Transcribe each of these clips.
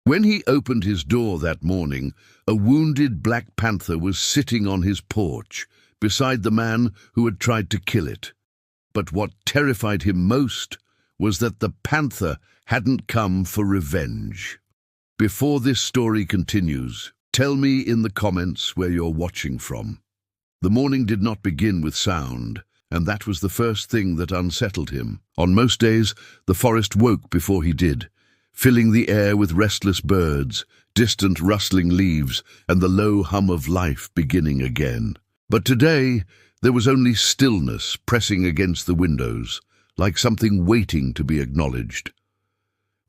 When he opened his door that morning, a wounded black panther was sitting on his porch, beside the man who had tried to kill it. But what terrified him most was that the panther hadn't come for revenge. Before this story continues, tell me in the comments where you're watching from. The morning did not begin with sound, and that was the first thing that unsettled him. On most days, the forest woke before he did, filling the air with restless birds, distant rustling leaves, and the low hum of life beginning again. But today, there was only stillness pressing against the windows, like something waiting to be acknowledged.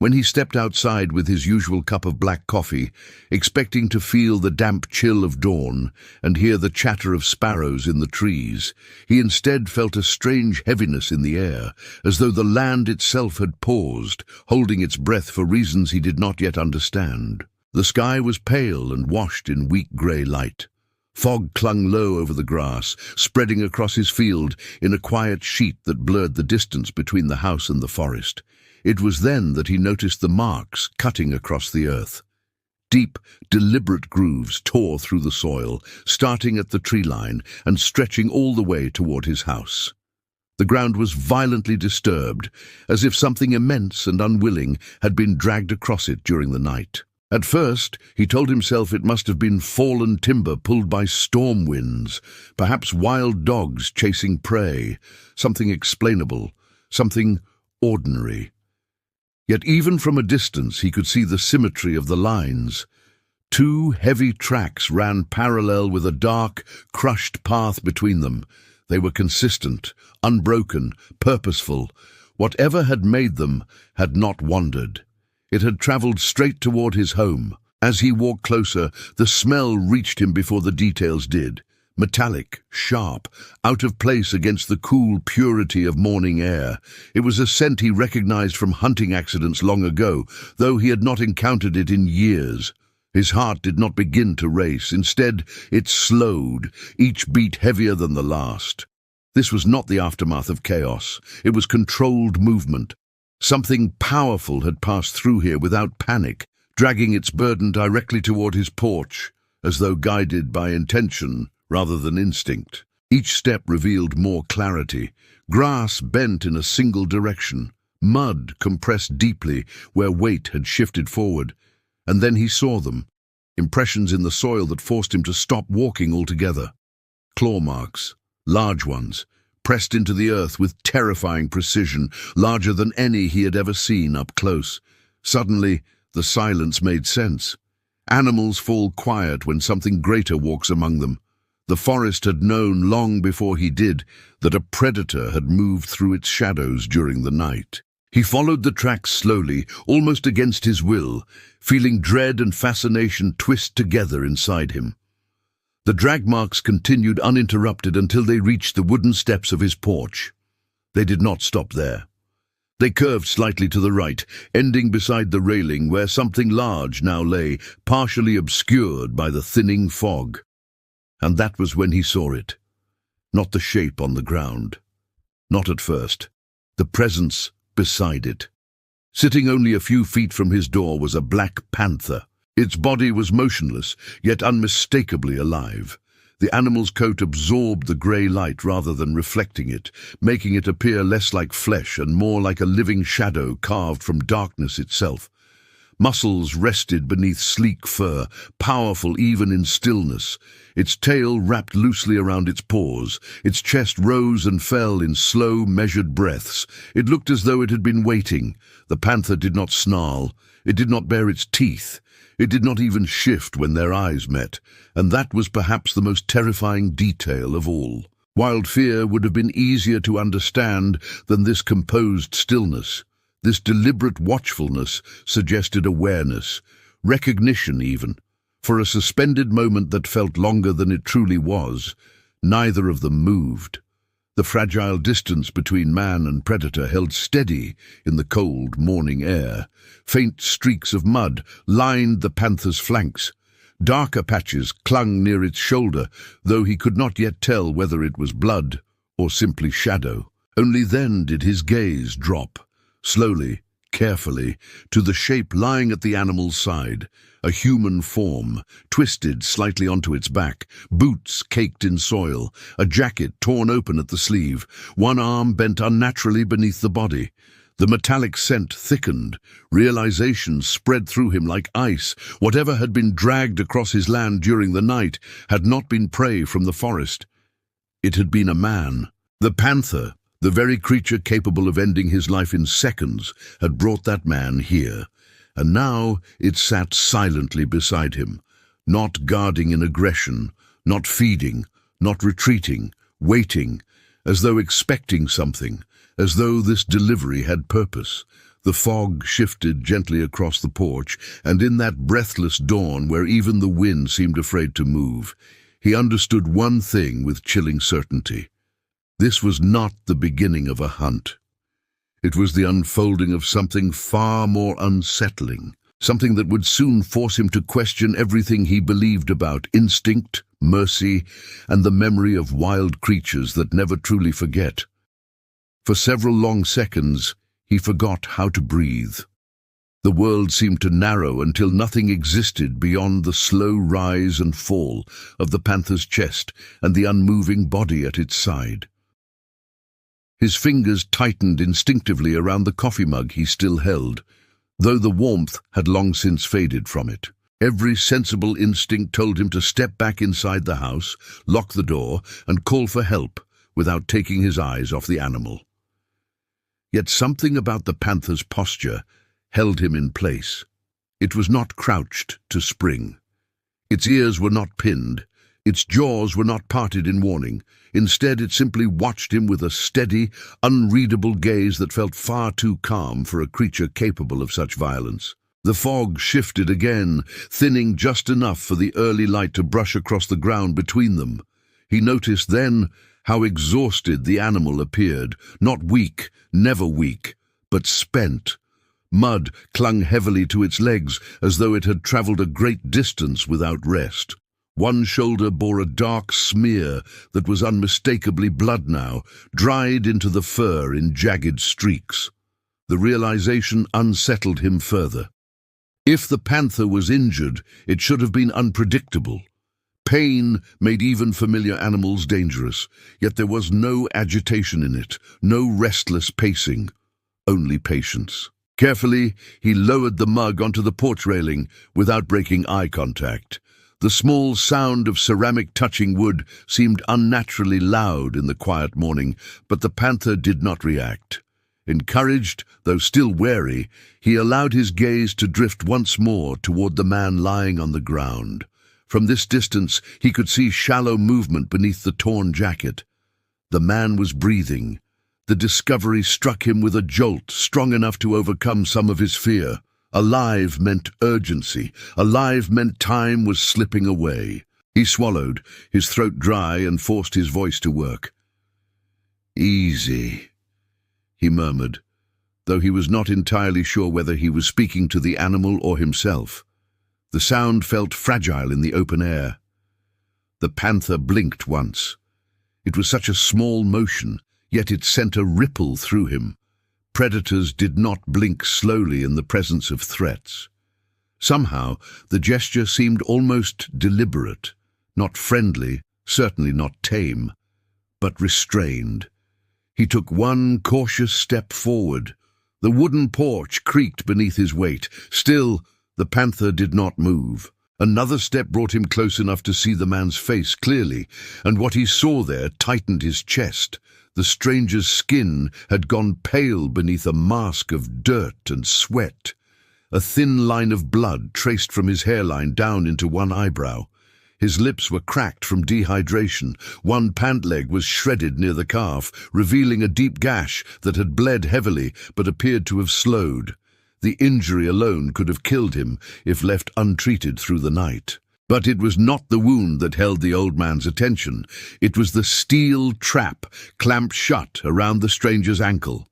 When he stepped outside with his usual cup of black coffee, expecting to feel the damp chill of dawn and hear the chatter of sparrows in the trees, he instead felt a strange heaviness in the air, as though the land itself had paused, holding its breath for reasons he did not yet understand. The sky was pale and washed in weak grey light. Fog clung low over the grass, spreading across his field in a quiet sheet that blurred the distance between the house and the forest. It was then that he noticed the marks cutting across the earth. Deep, deliberate grooves tore through the soil, starting at the tree line and stretching all the way toward his house. The ground was violently disturbed, as if something immense and unwilling had been dragged across it during the night. At first, he told himself it must have been fallen timber pulled by storm winds, perhaps wild dogs chasing prey, something explainable, something ordinary. Yet even from a distance he could see the symmetry of the lines. Two heavy tracks ran parallel with a dark, crushed path between them. They were consistent, unbroken, purposeful. Whatever had made them had not wandered. It had travelled straight toward his home. As he walked closer, the smell reached him before the details did. Metallic, sharp, out of place against the cool purity of morning air. It was a scent he recognized from hunting accidents long ago, though he had not encountered it in years. His heart did not begin to race. Instead, it slowed, each beat heavier than the last. This was not the aftermath of chaos. It was controlled movement. Something powerful had passed through here without panic, dragging its burden directly toward his porch, as though guided by intention rather than instinct. Each step revealed more clarity. Grass bent in a single direction, mud compressed deeply where weight had shifted forward. And then he saw them, impressions in the soil that forced him to stop walking altogether. Claw marks, large ones, pressed into the earth with terrifying precision, larger than any he had ever seen up close. Suddenly, the silence made sense. Animals fall quiet when something greater walks among them. The forest had known long before he did that a predator had moved through its shadows during the night. He followed the tracks slowly, almost against his will, feeling dread and fascination twist together inside him. The drag marks continued uninterrupted until they reached the wooden steps of his porch. They did not stop there. They curved slightly to the right, ending beside the railing where something large now lay, partially obscured by the thinning fog. And that was when he saw it. Not the shape on the ground. Not at first. The presence beside it. Sitting only a few feet from his door was a black panther. Its body was motionless, yet unmistakably alive. The animal's coat absorbed the grey light rather than reflecting it, making it appear less like flesh and more like a living shadow carved from darkness itself. Muscles rested beneath sleek fur, powerful even in stillness. Its tail wrapped loosely around its paws. Its chest rose and fell in slow, measured breaths. It looked as though it had been waiting. The panther did not snarl. It did not bare its teeth. It did not even shift when their eyes met, and that was perhaps the most terrifying detail of all. Wild fear would have been easier to understand than this composed stillness. This deliberate watchfulness suggested awareness, recognition even. For a suspended moment that felt longer than it truly was, neither of them moved. The fragile distance between man and predator held steady in the cold morning air. Faint streaks of mud lined the panther's flanks. Darker patches clung near its shoulder, though he could not yet tell whether it was blood or simply shadow. Only then did his gaze drop. Slowly, carefully to the shape lying at the animal's side, a human form, twisted slightly onto its back, boots caked in soil, a jacket torn open at the sleeve, one arm bent unnaturally beneath the body. The metallic scent thickened. Realization spread through him like ice. Whatever had been dragged across his land during the night had not been prey from the forest. It had been a man. The panther, the very creature capable of ending his life in seconds, had brought that man here. And now it sat silently beside him, not guarding in aggression, not feeding, not retreating, waiting, as though expecting something, as though this delivery had purpose. The fog shifted gently across the porch, and in that breathless dawn where even the wind seemed afraid to move, he understood one thing with chilling certainty. This was not the beginning of a hunt. It was the unfolding of something far more unsettling, something that would soon force him to question everything he believed about instinct, mercy, and the memory of wild creatures that never truly forget. For several long seconds, he forgot how to breathe. The world seemed to narrow until nothing existed beyond the slow rise and fall of the panther's chest and the unmoving body at its side. His fingers tightened instinctively around the coffee mug he still held, though the warmth had long since faded from it. Every sensible instinct told him to step back inside the house, lock the door, and call for help without taking his eyes off the animal. Yet something about the panther's posture held him in place. It was not crouched to spring. Its ears were not pinned. Its jaws were not parted in warning. Instead, it simply watched him with a steady, unreadable gaze that felt far too calm for a creature capable of such violence. The fog shifted again, thinning just enough for the early light to brush across the ground between them. He noticed then how exhausted the animal appeared, not weak, never weak, but spent. Mud clung heavily to its legs as though it had traveled a great distance without rest. One shoulder bore a dark smear that was unmistakably blood now, dried into the fur in jagged streaks. The realization unsettled him further. If the panther was injured, it should have been unpredictable. Pain made even familiar animals dangerous, yet there was no agitation in it, no restless pacing, only patience. Carefully, he lowered the mug onto the porch railing without breaking eye contact. The small sound of ceramic touching wood seemed unnaturally loud in the quiet morning, but the panther did not react. Encouraged, though still wary, he allowed his gaze to drift once more toward the man lying on the ground. From this distance, he could see shallow movement beneath the torn jacket. The man was breathing. The discovery struck him with a jolt strong enough to overcome some of his fear. Alive meant urgency. Alive meant time was slipping away. He swallowed, his throat dry, and forced his voice to work. "Easy," he murmured, though he was not entirely sure whether he was speaking to the animal or himself. The sound felt fragile in the open air. The panther blinked once. It was such a small motion, yet it sent a ripple through him. Predators did not blink slowly in the presence of threats. Somehow, the gesture seemed almost deliberate, not friendly, certainly not tame, but restrained. He took one cautious step forward. The wooden porch creaked beneath his weight. Still, the panther did not move. Another step brought him close enough to see the man's face clearly, and what he saw there tightened his chest. The stranger's skin had gone pale beneath a mask of dirt and sweat. A thin line of blood traced from his hairline down into one eyebrow. His lips were cracked from dehydration. One pant leg was shredded near the calf, revealing a deep gash that had bled heavily but appeared to have slowed. The injury alone could have killed him if left untreated through the night. But it was not the wound that held the old man's attention. It was the steel trap clamped shut around the stranger's ankle.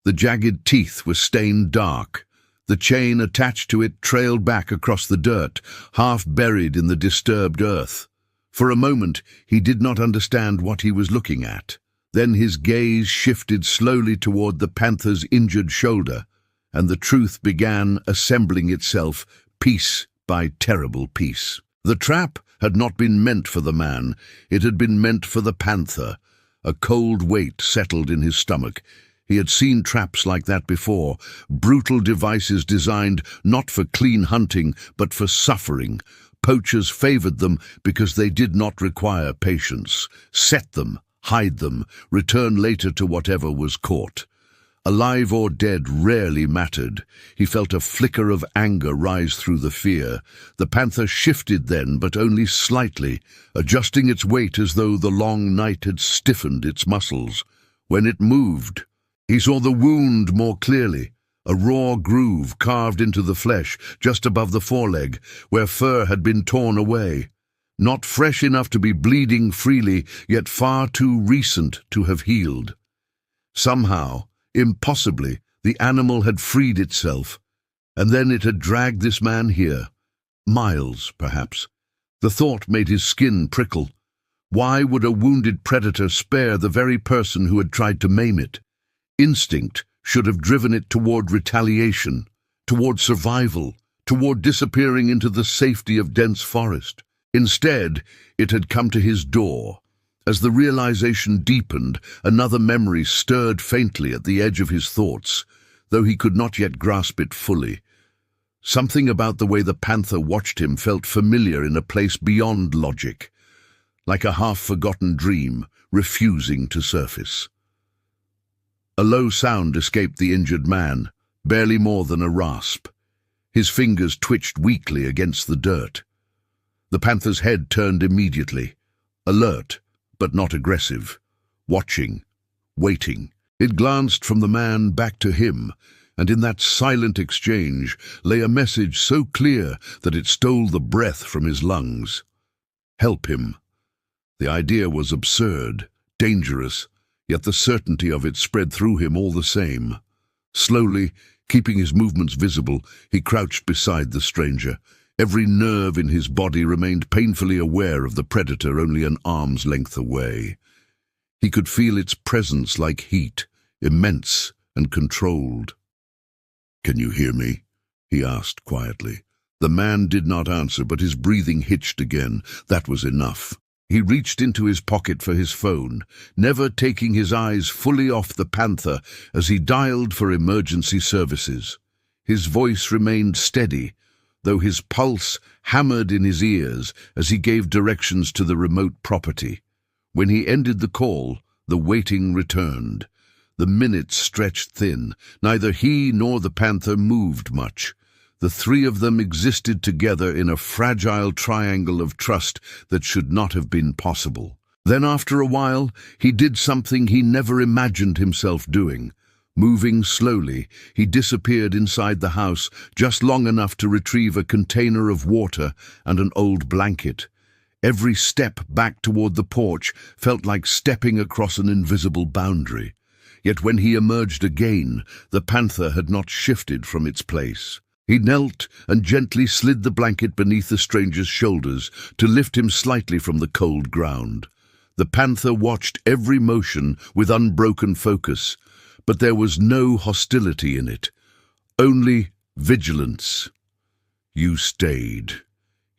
The jagged teeth were stained dark. The chain attached to it trailed back across the dirt, half buried in the disturbed earth. For a moment, he did not understand what he was looking at. Then his gaze shifted slowly toward the panther's injured shoulder, and the truth began assembling itself piece by terrible piece. The trap had not been meant for the man, it had been meant for the panther. A cold weight settled in his stomach. He had seen traps like that before, brutal devices designed not for clean hunting, but for suffering. Poachers favored them because they did not require patience. Set them, hide them, return later to whatever was caught. Alive or dead rarely mattered. He felt a flicker of anger rise through the fear. The panther shifted then, but only slightly, adjusting its weight as though the long night had stiffened its muscles. When it moved, he saw the wound more clearly, a raw groove carved into the flesh just above the foreleg, where fur had been torn away. Not fresh enough to be bleeding freely, yet far too recent to have healed. Somehow, impossibly, the animal had freed itself, and then it had dragged this man here. Miles, perhaps. The thought made his skin prickle. Why would a wounded predator spare the very person who had tried to maim it? Instinct should have driven it toward retaliation, toward survival, toward disappearing into the safety of dense forest. Instead, it had come to his door. As the realization deepened, another memory stirred faintly at the edge of his thoughts, though he could not yet grasp it fully. Something about the way the panther watched him felt familiar in a place beyond logic, like a half-forgotten dream refusing to surface. A low sound escaped the injured man, barely more than a rasp. His fingers twitched weakly against the dirt. The panther's head turned immediately, alert, but not aggressive, watching, waiting. It glanced from the man back to him, and in that silent exchange lay a message so clear that it stole the breath from his lungs. Help him. The idea was absurd, dangerous, yet the certainty of it spread through him all the same. Slowly, keeping his movements visible, he crouched beside the stranger. Every nerve in his body remained painfully aware of the predator only an arm's length away. He could feel its presence like heat, immense and controlled. "Can you hear me?" he asked quietly. The man did not answer, but his breathing hitched again. That was enough. He reached into his pocket for his phone, never taking his eyes fully off the panther as he dialed for emergency services. His voice remained steady, though his pulse hammered in his ears as he gave directions to the remote property. When he ended the call, the waiting returned. The minutes stretched thin. Neither he nor the panther moved much. The three of them existed together in a fragile triangle of trust that should not have been possible. Then after a while, he did something he never imagined himself doing. Moving slowly, he disappeared inside the house just long enough to retrieve a container of water and an old blanket. Every step back toward the porch felt like stepping across an invisible boundary. Yet when he emerged again, the panther had not shifted from its place. He knelt and gently slid the blanket beneath the stranger's shoulders to lift him slightly from the cold ground. The panther watched every motion with unbroken focus, but there was no hostility in it, only vigilance. "You stayed,"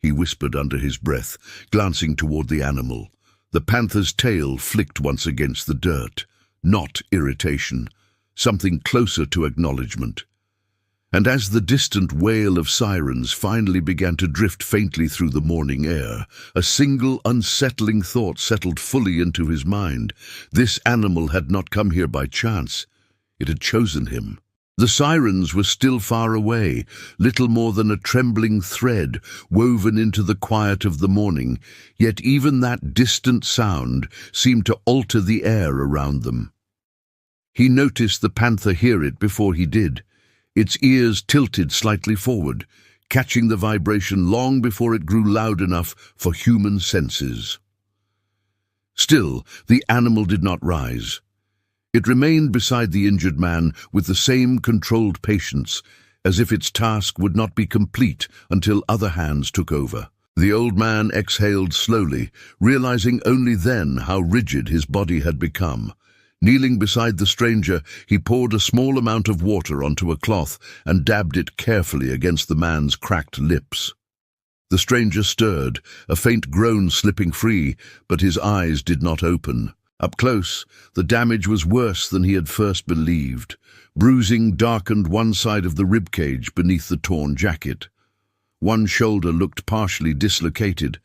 he whispered under his breath, glancing toward the animal. The panther's tail flicked once against the dirt, not irritation, something closer to acknowledgement. And as the distant wail of sirens finally began to drift faintly through the morning air, a single unsettling thought settled fully into his mind. This animal had not come here by chance. It had chosen him. The sirens were still far away, little more than a trembling thread woven into the quiet of the morning, yet even that distant sound seemed to alter the air around them. He noticed the panther hear it before he did. Its ears tilted slightly forward, catching the vibration long before it grew loud enough for human senses. Still, the animal did not rise. It remained beside the injured man with the same controlled patience, as if its task would not be complete until other hands took over. The old man exhaled slowly, realizing only then how rigid his body had become. Kneeling beside the stranger, he poured a small amount of water onto a cloth and dabbed it carefully against the man's cracked lips. The stranger stirred, a faint groan slipping free, but his eyes did not open. Up close, the damage was worse than he had first believed. Bruising darkened one side of the ribcage beneath the torn jacket. One shoulder looked partially dislocated.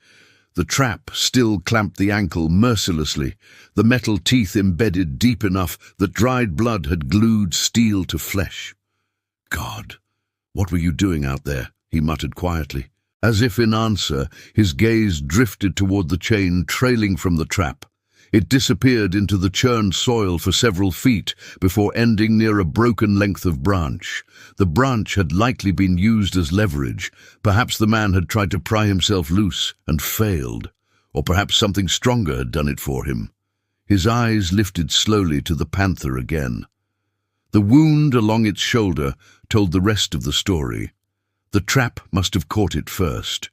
The trap still clamped the ankle mercilessly, the metal teeth embedded deep enough that dried blood had glued steel to flesh. "God, what were you doing out there?" he muttered quietly. As if in answer, his gaze drifted toward the chain trailing from the trap. It disappeared into the churned soil for several feet before ending near a broken length of branch. The branch had likely been used as leverage. Perhaps the man had tried to pry himself loose and failed, or perhaps something stronger had done it for him. His eyes lifted slowly to the panther again. The wound along its shoulder told the rest of the story. The trap must have caught it first.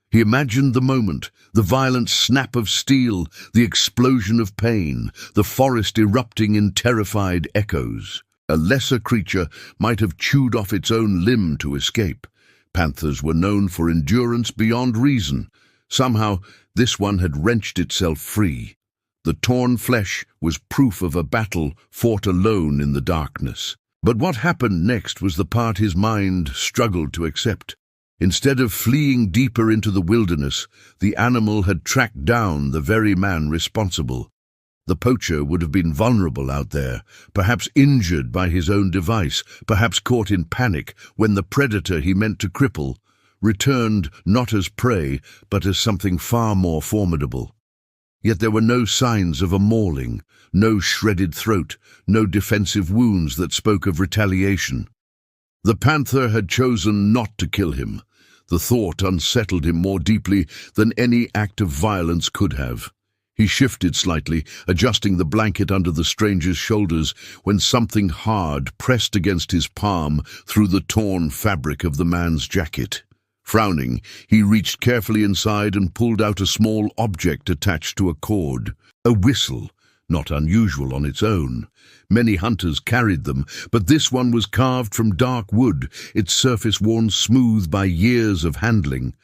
He imagined the moment, the violent snap of steel, the explosion of pain, the forest erupting in terrified echoes. A lesser creature might have chewed off its own limb to escape. Panthers were known for endurance beyond reason. Somehow, this one had wrenched itself free. The torn flesh was proof of a battle fought alone in the darkness. But what happened next was the part his mind struggled to accept. Instead of fleeing deeper into the wilderness, the animal had tracked down the very man responsible. The poacher would have been vulnerable out there, perhaps injured by his own device, perhaps caught in panic when the predator he meant to cripple returned not as prey, but as something far more formidable. Yet there were no signs of a mauling, no shredded throat, no defensive wounds that spoke of retaliation. The panther had chosen not to kill him. The thought unsettled him more deeply than any act of violence could have. He shifted slightly, adjusting the blanket under the stranger's shoulders, when something hard pressed against his palm through the torn fabric of the man's jacket. Frowning, he reached carefully inside and pulled out a small object attached to a cord. A whistle, not unusual on its own. Many hunters carried them, but this one was carved from dark wood, its surface worn smooth by years of handling.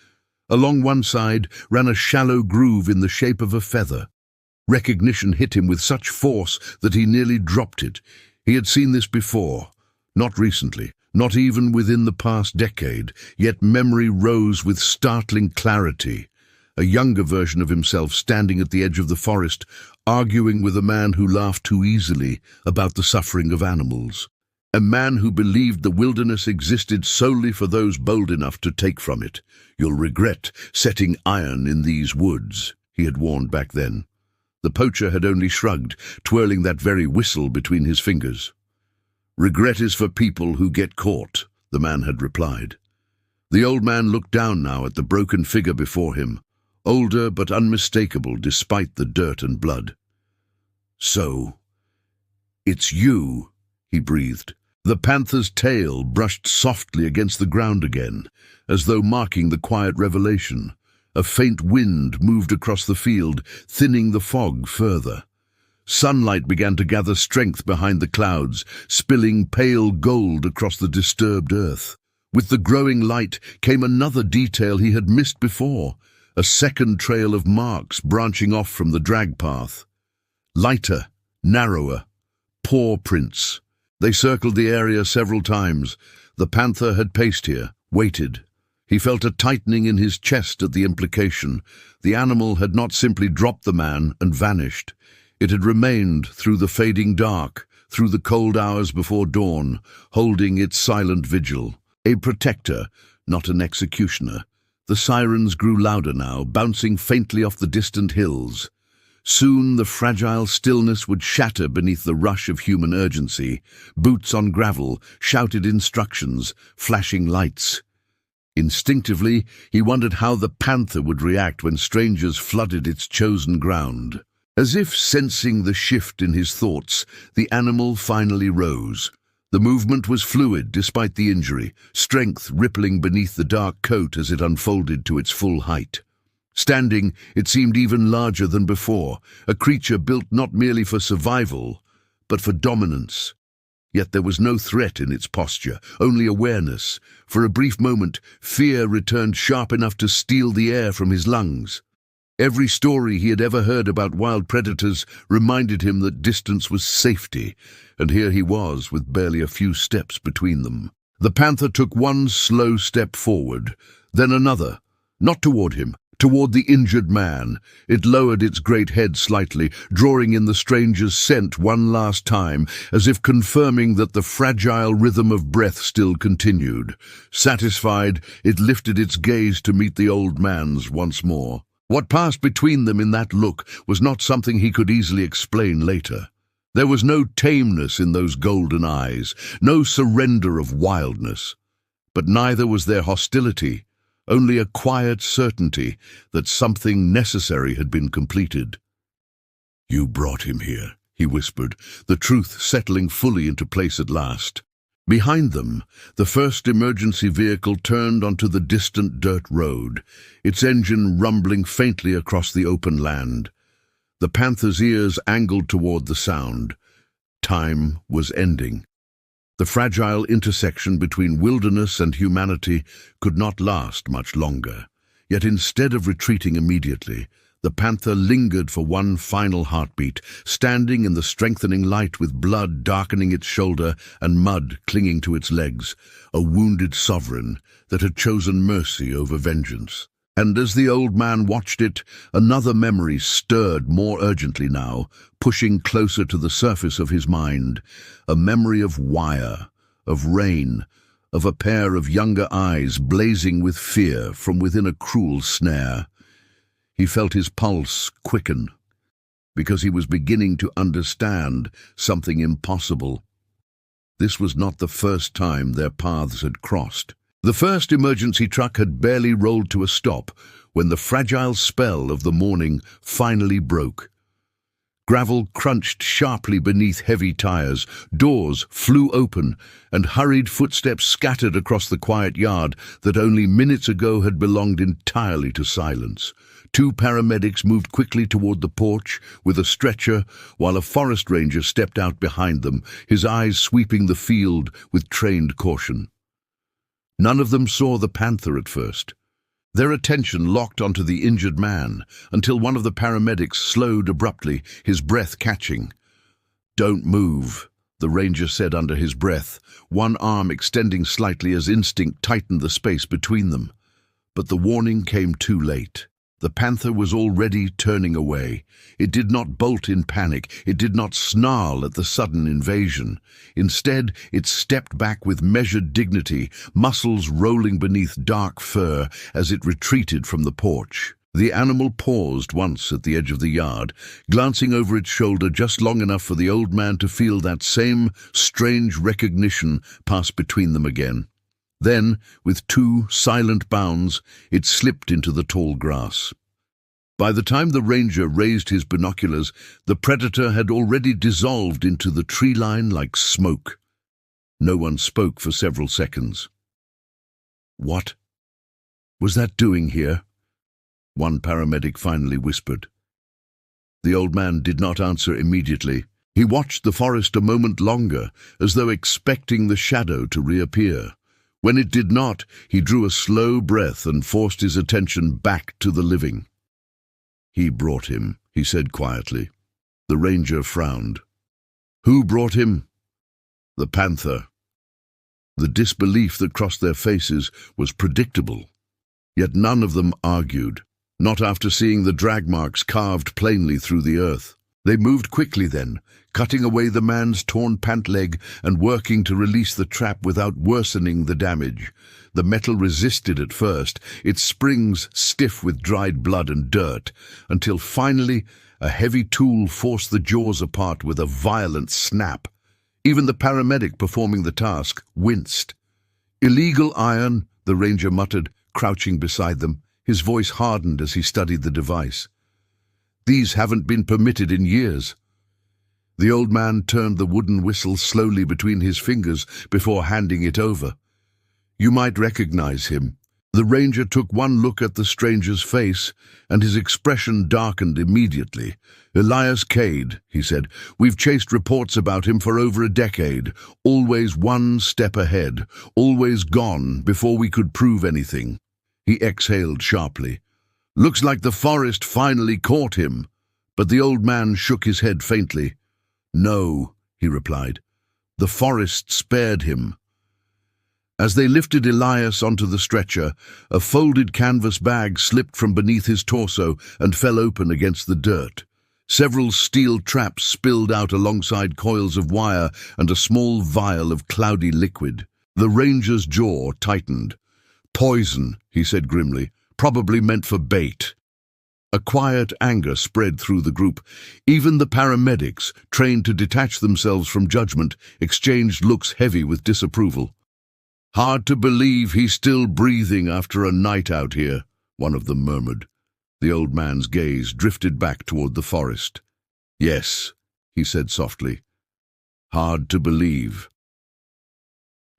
Along one side ran a shallow groove in the shape of a feather. Recognition hit him with such force that he nearly dropped it. He had seen this before, not recently, not even within the past decade, yet memory rose with startling clarity. A younger version of himself standing at the edge of the forest, arguing with a man who laughed too easily about the suffering of animals. A man who believed the wilderness existed solely for those bold enough to take from it. "You'll regret setting iron in these woods," he had warned back then. The poacher had only shrugged, twirling that very whistle between his fingers. "Regret is for people who get caught," the man had replied. The old man looked down now at the broken figure before him, older but unmistakable despite the dirt and blood. "So, it's you," he breathed. The panther's tail brushed softly against the ground again, as though marking the quiet revelation. A faint wind moved across the field, thinning the fog further. Sunlight began to gather strength behind the clouds, spilling pale gold across the disturbed earth. With the growing light came another detail he had missed before, a second trail of marks branching off from the drag path. Lighter, narrower, paw prints. They circled the area several times. The panther had paced here, waited. He felt a tightening in his chest at the implication. The animal had not simply dropped the man and vanished. It had remained through the fading dark, through the cold hours before dawn, holding its silent vigil. A protector, not an executioner. The sirens grew louder now, bouncing faintly off the distant hills. Soon the fragile stillness would shatter beneath the rush of human urgency. Boots on gravel shouted instructions, flashing lights. Instinctively, he wondered how the panther would react when strangers flooded its chosen ground. As if sensing the shift in his thoughts, the animal finally rose. The movement was fluid despite the injury, strength rippling beneath the dark coat as it unfolded to its full height. Standing, it seemed even larger than before, a creature built not merely for survival, but for dominance. Yet there was no threat in its posture, only awareness. For a brief moment, fear returned sharp enough to steal the air from his lungs. Every story he had ever heard about wild predators reminded him that distance was safety, and here he was with barely a few steps between them. The panther took one slow step forward, then another, not toward him, toward the injured man. It lowered its great head slightly, drawing in the stranger's scent one last time, as if confirming that the fragile rhythm of breath still continued. Satisfied, it lifted its gaze to meet the old man's once more. What passed between them in that look was not something he could easily explain later. There was no tameness in those golden eyes, no surrender of wildness. But neither was there hostility, only a quiet certainty that something necessary had been completed. "You brought him here," he whispered, the truth settling fully into place at last. Behind them, the first emergency vehicle turned onto the distant dirt road, its engine rumbling faintly across the open land. The panther's ears angled toward the sound. Time was ending. The fragile intersection between wilderness and humanity could not last much longer. Yet instead of retreating immediately, the panther lingered for one final heartbeat, standing in the strengthening light with blood darkening its shoulder and mud clinging to its legs, a wounded sovereign that had chosen mercy over vengeance. And as the old man watched it, another memory stirred more urgently now, pushing closer to the surface of his mind, a memory of wire, of rain, of a pair of younger eyes blazing with fear from within a cruel snare. He felt his pulse quicken, because he was beginning to understand something impossible. This was not the first time their paths had crossed. The first emergency truck had barely rolled to a stop when the fragile spell of the morning finally broke. Gravel crunched sharply beneath heavy tires, doors flew open, and hurried footsteps scattered across the quiet yard that only minutes ago had belonged entirely to silence. Two paramedics moved quickly toward the porch with a stretcher, while a forest ranger stepped out behind them, his eyes sweeping the field with trained caution. None of them saw the panther at first. Their attention locked onto the injured man until one of the paramedics slowed abruptly, his breath catching. "Don't move," the ranger said under his breath, one arm extending slightly as instinct tightened the space between them. But the warning came too late. The panther was already turning away. It did not bolt in panic. It did not snarl at the sudden invasion. Instead, it stepped back with measured dignity, muscles rolling beneath dark fur as it retreated from the porch. The animal paused once at the edge of the yard, glancing over its shoulder just long enough for the old man to feel that same strange recognition pass between them again. Then, with two silent bounds, it slipped into the tall grass. By the time the ranger raised his binoculars, the predator had already dissolved into the tree line like smoke. No one spoke for several seconds. "What was that doing here?" one paramedic finally whispered. The old man did not answer immediately. He watched the forest a moment longer, as though expecting the shadow to reappear. When it did not, he drew a slow breath and forced his attention back to the living. "He brought him," he said quietly. The ranger frowned. "Who brought him?" "The panther." The disbelief that crossed their faces was predictable. Yet none of them argued, not after seeing the drag marks carved plainly through the earth. They moved quickly then, cutting away the man's torn pant leg and working to release the trap without worsening the damage. The metal resisted at first, its springs stiff with dried blood and dirt, until finally a heavy tool forced the jaws apart with a violent snap. Even the paramedic performing the task winced. "Illegal iron," the ranger muttered, crouching beside them. His voice hardened as he studied the device. "These haven't been permitted in years." The old man turned the wooden whistle slowly between his fingers before handing it over. "You might recognize him. The ranger took one look at the stranger's face, and his expression darkened immediately. "Elias Cade," he said. "We've chased reports about him for over a decade, always one step ahead, always gone before we could prove anything." He exhaled sharply. "Looks like the forest finally caught him." But the old man shook his head faintly. "No," he replied. "The forest spared him." As they lifted Elias onto the stretcher, a folded canvas bag slipped from beneath his torso and fell open against the dirt. Several steel traps spilled out alongside coils of wire and a small vial of cloudy liquid. The ranger's jaw tightened. "Poison," he said grimly, "probably meant for bait." A quiet anger spread through the group. Even the paramedics, trained to detach themselves from judgment, exchanged looks heavy with disapproval. "Hard to believe he's still breathing after a night out here," one of them murmured. The old man's gaze drifted back toward the forest. "Yes," he said softly. "Hard to believe."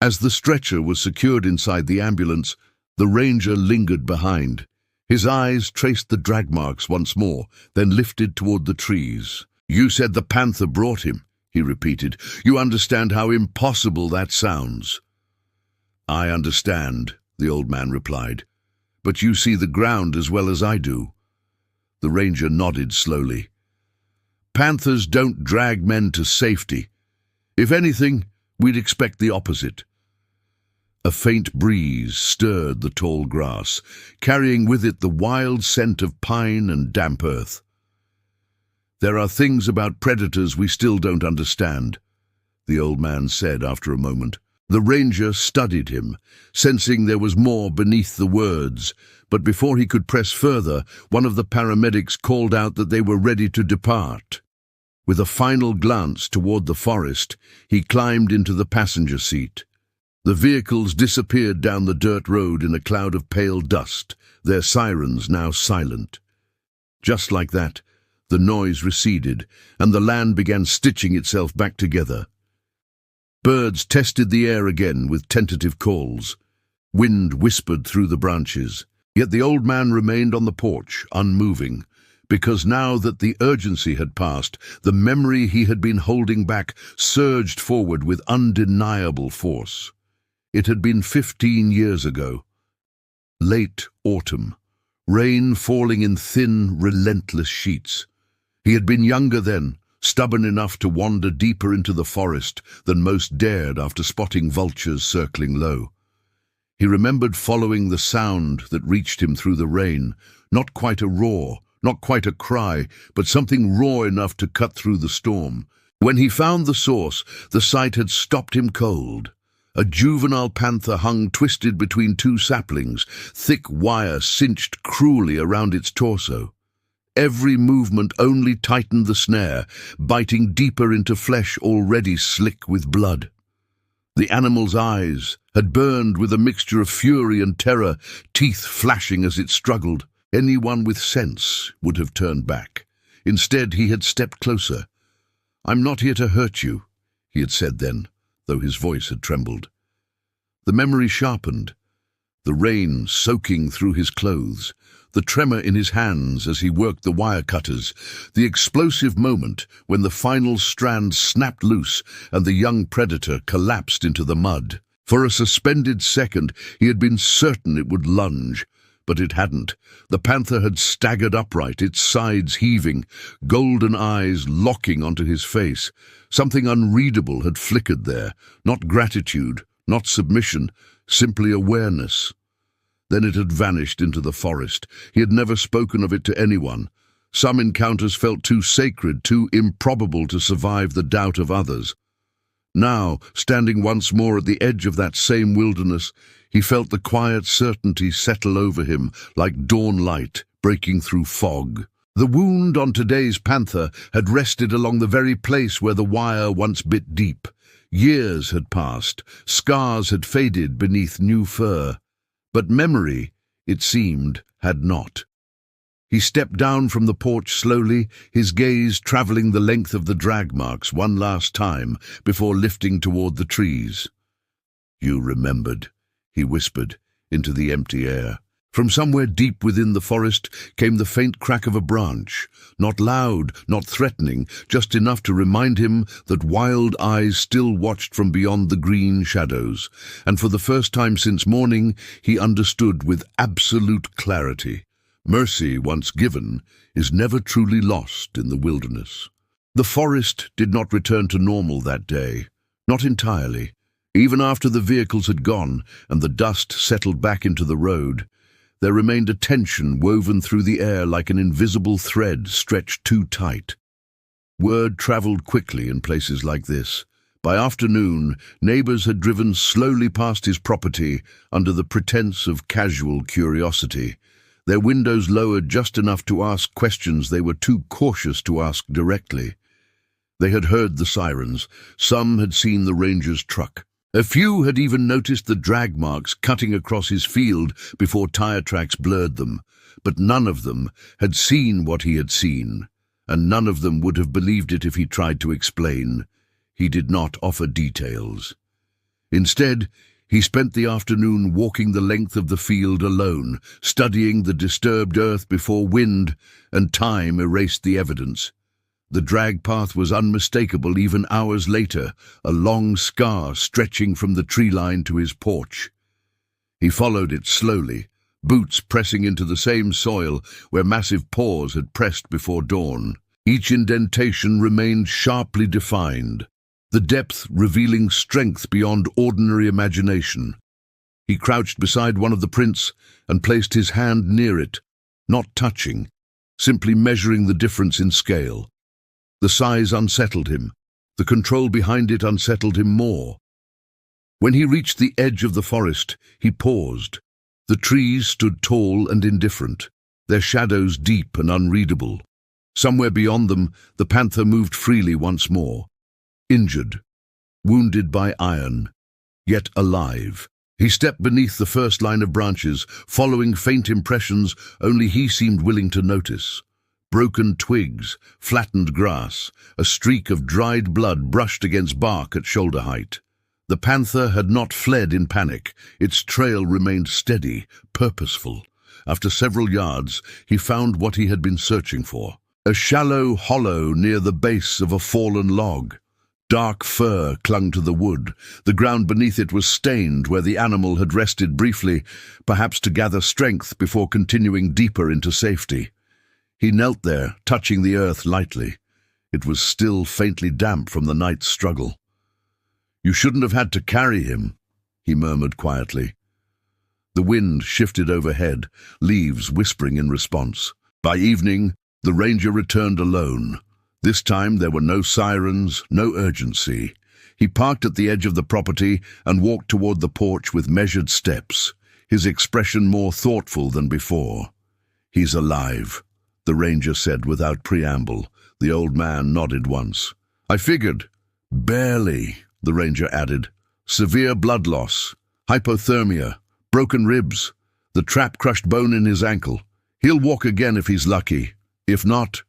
As the stretcher was secured inside the ambulance, the ranger lingered behind. His eyes traced the drag marks once more, then lifted toward the trees. "You said the Panther brought him," he repeated. "You understand how impossible that sounds." "I understand," the old man replied. "But you see the ground as well as I do." The ranger nodded slowly. "Panthers don't drag men to safety. If anything, we'd expect the opposite." A faint breeze stirred the tall grass, carrying with it the wild scent of pine and damp earth. "There are things about predators we still don't understand," the old man said after a moment. The ranger studied him, sensing there was more beneath the words, but before he could press further, one of the paramedics called out that they were ready to depart. With a final glance toward the forest, he climbed into the passenger seat. The vehicles disappeared down the dirt road in a cloud of pale dust, their sirens now silent. Just like that, the noise receded, and the land began stitching itself back together. Birds tested the air again with tentative calls. Wind whispered through the branches. Yet the old man remained on the porch, unmoving, because now that the urgency had passed, the memory he had been holding back surged forward with undeniable force. It had been 15 years ago. Late autumn, rain falling in thin, relentless sheets. He had been younger then, stubborn enough to wander deeper into the forest than most dared after spotting vultures circling low. He remembered following the sound that reached him through the rain, not quite a roar, not quite a cry, but something raw enough to cut through the storm. When he found the source, the sight had stopped him cold. A juvenile panther hung twisted between two saplings, thick wire cinched cruelly around its torso. Every movement only tightened the snare, biting deeper into flesh already slick with blood. The animal's eyes had burned with a mixture of fury and terror, teeth flashing as it struggled. Anyone with sense would have turned back. Instead, he had stepped closer. "I'm not here to hurt you," he had said then, though his voice had trembled. The memory sharpened, the rain soaking through his clothes, the tremor in his hands as he worked the wire cutters, the explosive moment when the final strand snapped loose and the young predator collapsed into the mud. For a suspended second, he had been certain it would lunge, but it hadn't. The panther had staggered upright, its sides heaving, golden eyes locking onto his face. Something unreadable had flickered there, not gratitude, not submission, simply awareness. Then it had vanished into the forest. He had never spoken of it to anyone. Some encounters felt too sacred, too improbable to survive the doubt of others. Now, standing once more at the edge of that same wilderness, he felt the quiet certainty settle over him like dawn light breaking through fog. The wound on today's panther had rested along the very place where the wire once bit deep. Years had passed, scars had faded beneath new fur. But memory, it seemed, had not. He stepped down from the porch slowly, his gaze traveling the length of the drag marks one last time before lifting toward the trees. "You remembered," he whispered, into the empty air. From somewhere deep within the forest came the faint crack of a branch, not loud, not threatening, just enough to remind him that wild eyes still watched from beyond the green shadows, and for the first time since morning he understood with absolute clarity. Mercy, once given, is never truly lost in the wilderness. The forest did not return to normal that day, not entirely. Even after the vehicles had gone and the dust settled back into the road, there remained a tension woven through the air like an invisible thread stretched too tight. Word traveled quickly in places like this. By afternoon, neighbors had driven slowly past his property under the pretense of casual curiosity, their windows lowered just enough to ask questions they were too cautious to ask directly. They had heard the sirens. Some had seen the ranger's truck. A few had even noticed the drag marks cutting across his field before tire tracks blurred them, but none of them had seen what he had seen, and none of them would have believed it if he tried to explain. He did not offer details. Instead, he spent the afternoon walking the length of the field alone, studying the disturbed earth before wind and time erased the evidence. The drag path was unmistakable even hours later, a long scar stretching from the tree line to his porch. He followed it slowly, boots pressing into the same soil where massive paws had pressed before dawn. Each indentation remained sharply defined, the depth revealing strength beyond ordinary imagination. He crouched beside one of the prints and placed his hand near it, not touching, simply measuring the difference in scale. The size unsettled him. The control behind it unsettled him more. When he reached the edge of the forest, he paused. The trees stood tall and indifferent, their shadows deep and unreadable. Somewhere beyond them, the panther moved freely once more. Injured, wounded by iron, yet alive. He stepped beneath the first line of branches, following faint impressions only he seemed willing to notice. Broken twigs, flattened grass, a streak of dried blood brushed against bark at shoulder height. The panther had not fled in panic. Its trail remained steady, purposeful. After several yards, he found what he had been searching for. A shallow hollow near the base of a fallen log. Dark fur clung to the wood. The ground beneath it was stained where the animal had rested briefly, perhaps to gather strength before continuing deeper into safety. He knelt there, touching the earth lightly. It was still faintly damp from the night's struggle. "You shouldn't have had to carry him," he murmured quietly. The wind shifted overhead, leaves whispering in response. By evening, the ranger returned alone. This time there were no sirens, no urgency. He parked at the edge of the property and walked toward the porch with measured steps, his expression more thoughtful than before. "He's alive," the ranger said without preamble. The old man nodded once. "I figured." "Barely," the ranger added. "Severe blood loss, hypothermia, broken ribs, the trap crushed bone in his ankle. He'll walk again if he's lucky. If not—"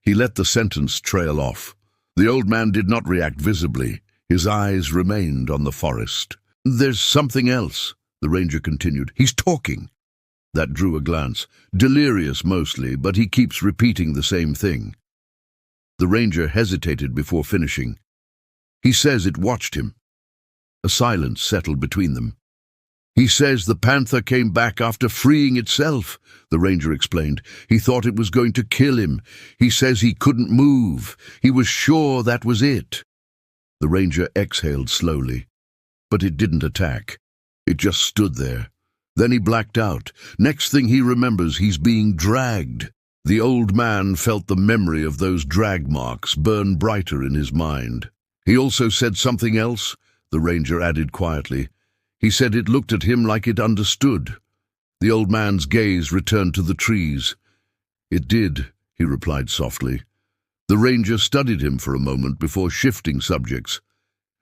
He let the sentence trail off. The old man did not react visibly. His eyes remained on the forest. "There's something else," the ranger continued. "He's talking." That drew a glance. "Delirious mostly, but he keeps repeating the same thing." The ranger hesitated before finishing. "He says it watched him." A silence settled between them. "He says the panther came back after freeing itself," the ranger explained. "He thought it was going to kill him. He says he couldn't move. He was sure that was it." The ranger exhaled slowly, but it didn't attack. It just stood there. Then he blacked out. Next thing he remembers, he's being dragged. The old man felt the memory of those drag marks burn brighter in his mind. "He also said something else," the ranger added quietly. "He said it looked at him like it understood." The old man's gaze returned to the trees. "It did," he replied softly. The ranger studied him for a moment before shifting subjects.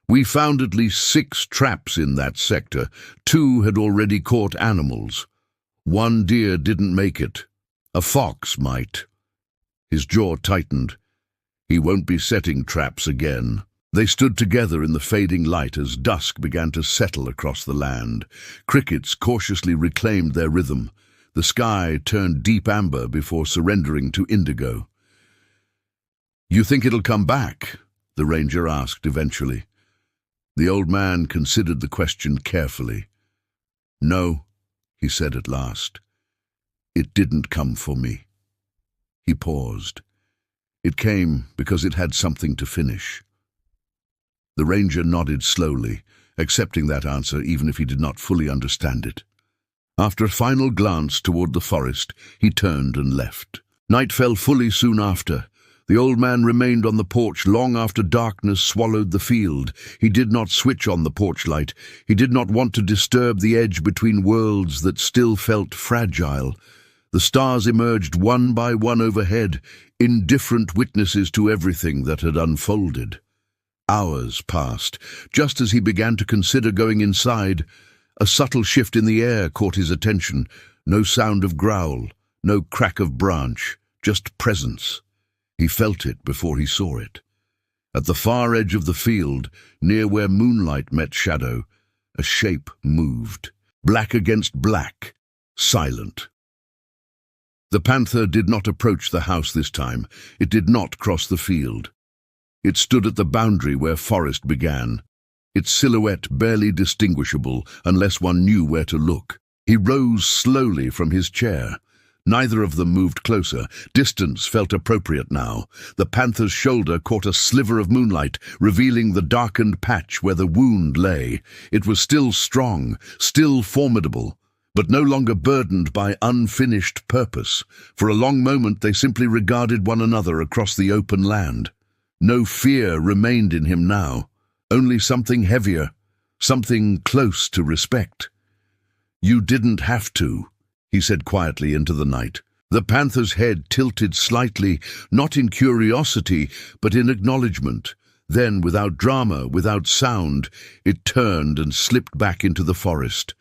"We found at least 6 traps in that sector. 2 had already caught animals. 1 deer didn't make it. A fox might." His jaw tightened. "He won't be setting traps again." They stood together in the fading light as dusk began to settle across the land. Crickets cautiously reclaimed their rhythm. The sky turned deep amber before surrendering to indigo. "You think it'll come back?" the ranger asked eventually. The old man considered the question carefully. "No," he said at last. "It didn't come for me." He paused. It came because it had something to finish. The ranger nodded slowly, accepting that answer even if he did not fully understand it. After a final glance toward the forest, he turned and left. Night fell fully soon after. The old man remained on the porch long after darkness swallowed the field. He did not switch on the porch light. He did not want to disturb the edge between worlds that still felt fragile. The stars emerged one by one overhead, indifferent witnesses to everything that had unfolded. Hours passed. Just as he began to consider going inside, a subtle shift in the air caught his attention. No sound of growl, no crack of branch, just presence. He felt it before he saw it. At the far edge of the field, near where moonlight met shadow, a shape moved, black against black, silent. The panther did not approach the house this time. It did not cross the field. It stood at the boundary where forest began, its silhouette barely distinguishable unless one knew where to look. He rose slowly from his chair. Neither of them moved closer. Distance felt appropriate now. The panther's shoulder caught a sliver of moonlight, revealing the darkened patch where the wound lay. It was still strong, still formidable, but no longer burdened by unfinished purpose. For a long moment they simply regarded one another across the open land. No fear remained in him now, only something heavier, something close to respect. "You didn't have to," he said quietly into the night. The panther's head tilted slightly, not in curiosity, but in acknowledgement. Then, without drama, without sound, it turned and slipped back into the forest.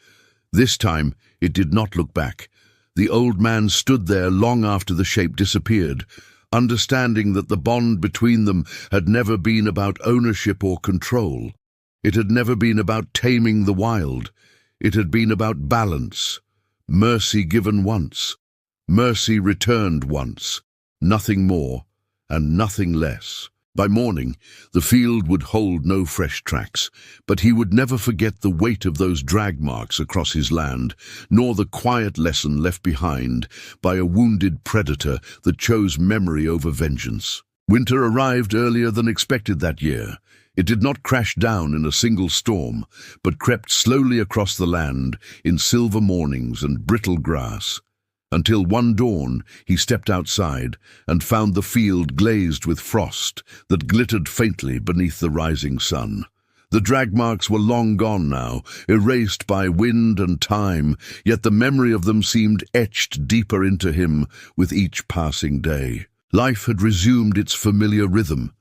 This time, it did not look back. The old man stood there long after the shape disappeared, understanding that the bond between them had never been about ownership or control. It had never been about taming the wild. It had been about balance. Mercy given once, mercy returned once, nothing more and nothing less. By morning, the field would hold no fresh tracks, but he would never forget the weight of those drag marks across his land, nor the quiet lesson left behind by a wounded predator that chose memory over vengeance. Winter arrived earlier than expected that year. It did not crash down in a single storm, but crept slowly across the land in silver mornings and brittle grass. Until one dawn, he stepped outside and found the field glazed with frost that glittered faintly beneath the rising sun. The drag marks were long gone now, erased by wind and time, yet the memory of them seemed etched deeper into him with each passing day. Life had resumed its familiar rhythm.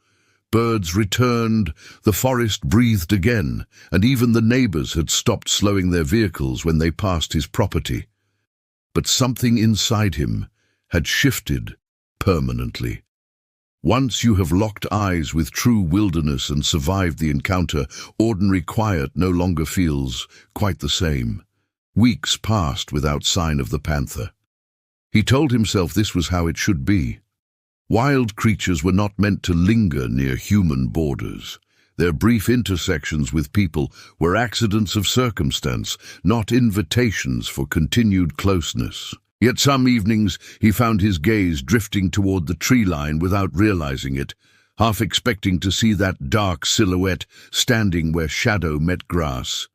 Birds returned, the forest breathed again, and even the neighbors had stopped slowing their vehicles when they passed his property. But something inside him had shifted permanently. Once you have locked eyes with true wilderness and survived the encounter, ordinary quiet no longer feels quite the same. Weeks passed without sign of the panther. He told himself this was how it should be. Wild creatures were not meant to linger near human borders. Their brief intersections with people were accidents of circumstance, not invitations for continued closeness. Yet some evenings he found his gaze drifting toward the tree line without realizing it, half expecting to see that dark silhouette standing where shadow met grass.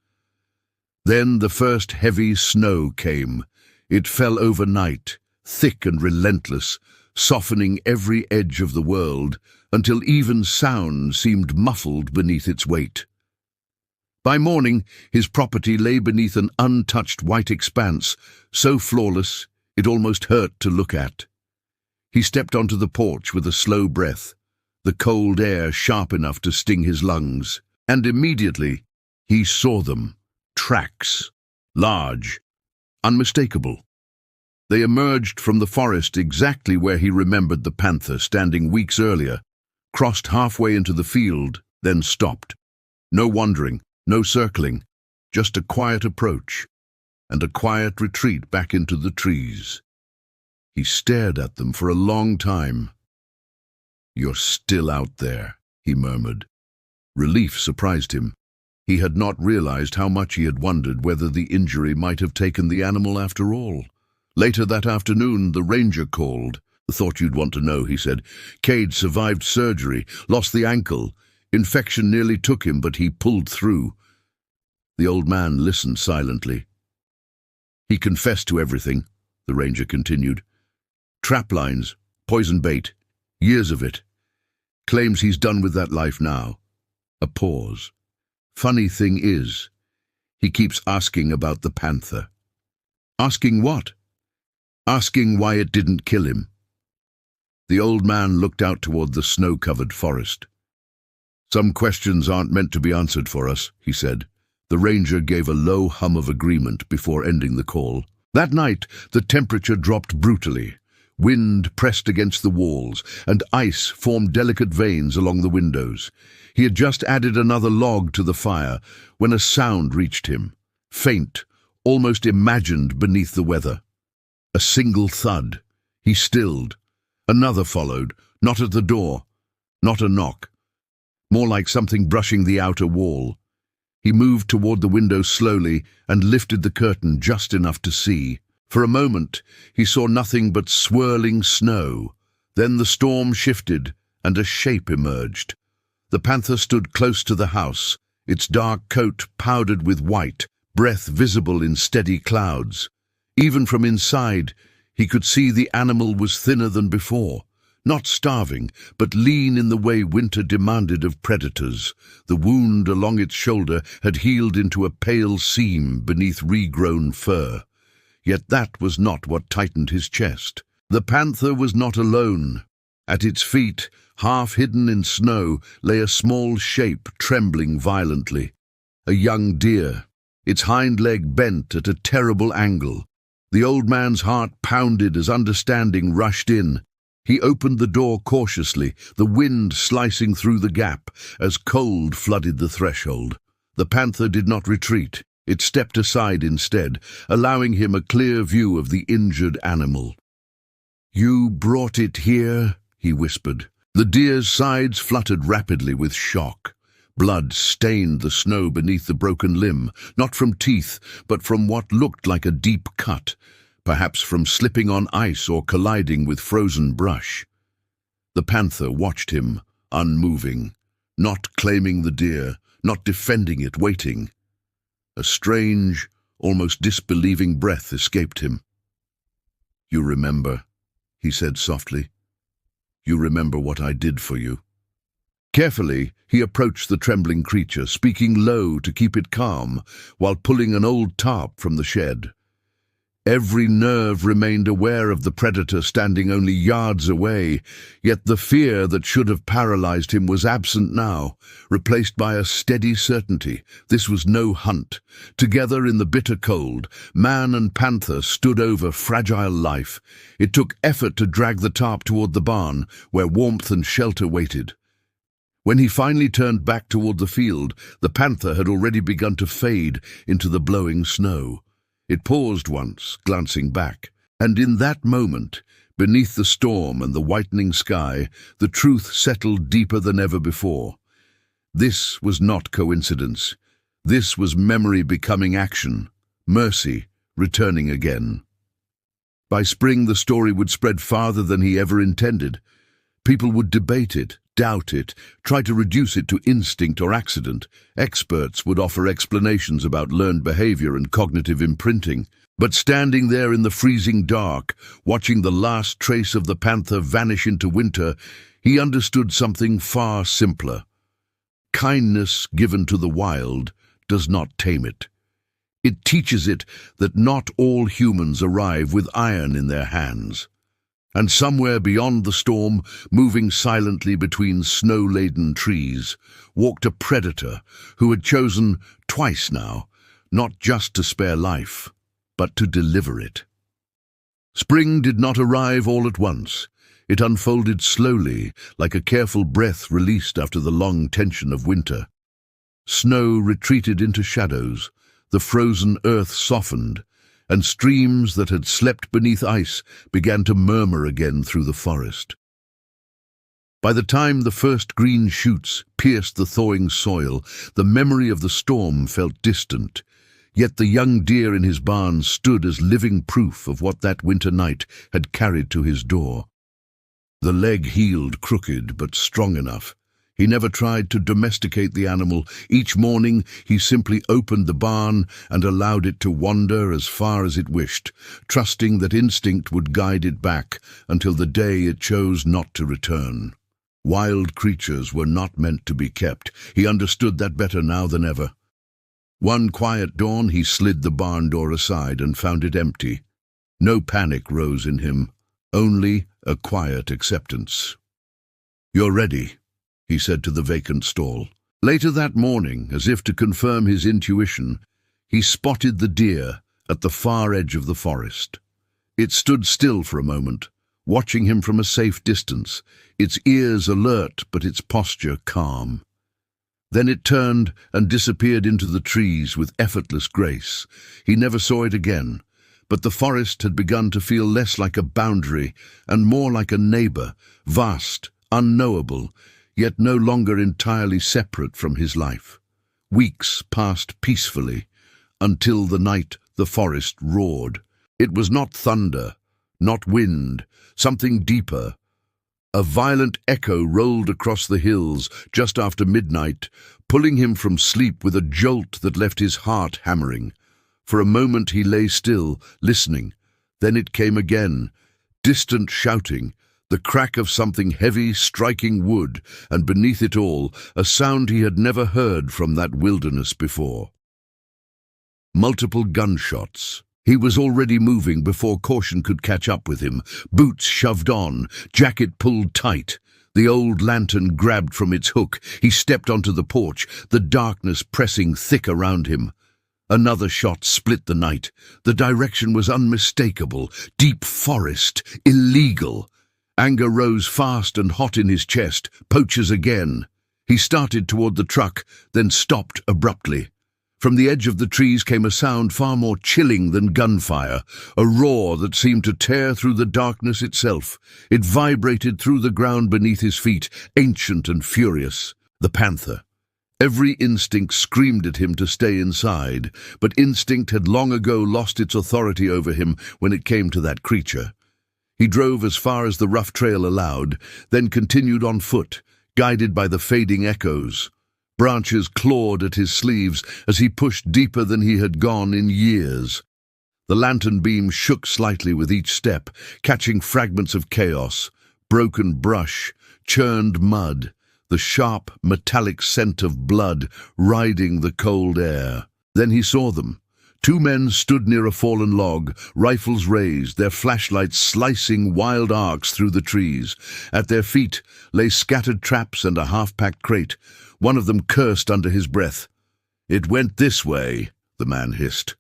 Then the first heavy snow came. It fell overnight, thick and relentless, softening every edge of the world, until even sound seemed muffled beneath its weight. By morning, his property lay beneath an untouched white expanse, so flawless it almost hurt to look at. He stepped onto the porch with a slow breath, the cold air sharp enough to sting his lungs, and immediately he saw them. Tracks. Large. Unmistakable. They emerged from the forest exactly where he remembered the panther standing weeks earlier, crossed halfway into the field, then stopped. No wandering, no circling, just a quiet approach and a quiet retreat back into the trees. He stared at them for a long time. "You're still out there," he murmured. Relief surprised him. He had not realized how much he had wondered whether the injury might have taken the animal after all. Later that afternoon, the ranger called. "Thought you'd want to know," he said. "Cade survived surgery, lost the ankle. Infection nearly took him, but he pulled through." The old man listened silently. "He confessed to everything," the ranger continued. "Trap lines, poison bait, years of it. Claims he's done with that life now." A pause. "Funny thing is, he keeps asking about the panther." "Asking what?" "Asking why it didn't kill him." The old man looked out toward the snow-covered forest. "Some questions aren't meant to be answered for us," he said. The ranger gave a low hum of agreement before ending the call. That night, the temperature dropped brutally. Wind pressed against the walls, and ice formed delicate veins along the windows. He had just added another log to the fire when a sound reached him, faint, almost imagined beneath the weather. A single thud. He stilled. Another followed, not at the door, not a knock, more like something brushing the outer wall. He moved toward the window slowly and lifted the curtain just enough to see. For a moment, he saw nothing but swirling snow. Then the storm shifted, and a shape emerged. The panther stood close to the house, its dark coat powdered with white, breath visible in steady clouds. Even from inside, he could see the animal was thinner than before. Not starving, but lean in the way winter demanded of predators. The wound along its shoulder had healed into a pale seam beneath regrown fur. Yet that was not what tightened his chest. The panther was not alone. At its feet, half hidden in snow, lay a small shape trembling violently. A young deer, its hind leg bent at a terrible angle. The old man's heart pounded as understanding rushed in. He opened the door cautiously, the wind slicing through the gap as cold flooded the threshold. The panther did not retreat. It stepped aside instead, allowing him a clear view of the injured animal. "You brought it here?" he whispered. The deer's sides fluttered rapidly with shock. Blood stained the snow beneath the broken limb, not from teeth, but from what looked like a deep cut, perhaps from slipping on ice or colliding with frozen brush. The panther watched him, unmoving, not claiming the deer, not defending it, waiting. A strange, almost disbelieving breath escaped him. "You remember," he said softly. "You remember what I did for you." Carefully, he approached the trembling creature, speaking low to keep it calm, while pulling an old tarp from the shed. Every nerve remained aware of the predator standing only yards away, yet the fear that should have paralyzed him was absent now, replaced by a steady certainty. This was no hunt. Together in the bitter cold, man and panther stood over fragile life. It took effort to drag the tarp toward the barn, where warmth and shelter waited. When he finally turned back toward the field, the panther had already begun to fade into the blowing snow. It paused once, glancing back, and in that moment, beneath the storm and the whitening sky, the truth settled deeper than ever before. This was not coincidence. This was memory becoming action, mercy returning again. By spring, the story would spread farther than he ever intended. People would debate it, doubt it, try to reduce it to instinct or accident. Experts would offer explanations about learned behavior and cognitive imprinting. But standing there in the freezing dark, watching the last trace of the panther vanish into winter, he understood something far simpler. Kindness given to the wild does not tame it. It teaches it that not all humans arrive with iron in their hands. And somewhere beyond the storm, moving silently between snow-laden trees, walked a predator who had chosen, twice now, not just to spare life, but to deliver it. Spring did not arrive all at once. It unfolded slowly, like a careful breath released after the long tension of winter. Snow retreated into shadows, the frozen earth softened, and streams that had slept beneath ice began to murmur again through the forest. By the time the first green shoots pierced the thawing soil, the memory of the storm felt distant, yet the young deer in his barn stood as living proof of what that winter night had carried to his door. The leg healed crooked but strong enough. He never tried to domesticate the animal. Each morning he simply opened the barn and allowed it to wander as far as it wished, trusting that instinct would guide it back until the day it chose not to return. Wild creatures were not meant to be kept. He understood that better now than ever. One quiet dawn he slid the barn door aside and found it empty. No panic rose in him, only a quiet acceptance. "You're ready," he said to the vacant stall. Later that morning, as if to confirm his intuition, he spotted the deer at the far edge of the forest. It stood still for a moment, watching him from a safe distance, its ears alert but its posture calm. Then it turned and disappeared into the trees with effortless grace. He never saw it again, but the forest had begun to feel less like a boundary and more like a neighbor, vast, unknowable, yet no longer entirely separate from his life. Weeks passed peacefully, until the night the forest roared. It was not thunder, not wind, something deeper. A violent echo rolled across the hills just after midnight, pulling him from sleep with a jolt that left his heart hammering. For a moment he lay still, listening. Then it came again, distant shouting, the crack of something heavy striking wood, and beneath it all, a sound he had never heard from that wilderness before. Multiple gunshots. He was already moving before caution could catch up with him. Boots shoved on, jacket pulled tight. The old lantern grabbed from its hook. He stepped onto the porch, the darkness pressing thick around him. Another shot split the night. The direction was unmistakable. Deep forest. Illegal. Anger rose fast and hot in his chest. Poachers again. He started toward the truck, then stopped abruptly. From the edge of the trees came a sound far more chilling than gunfire, a roar that seemed to tear through the darkness itself. It vibrated through the ground beneath his feet, ancient and furious. The panther. Every instinct screamed at him to stay inside, but instinct had long ago lost its authority over him when it came to that creature. He drove as far as the rough trail allowed, then continued on foot, guided by the fading echoes. Branches clawed at his sleeves as he pushed deeper than he had gone in years. The lantern beam shook slightly with each step, catching fragments of chaos, broken brush, churned mud, the sharp, metallic scent of blood riding the cold air. Then he saw them. Two men stood near a fallen log, rifles raised, their flashlights slicing wild arcs through the trees. At their feet lay scattered traps and a half-packed crate. One of them cursed under his breath. "It went this way," the man hissed.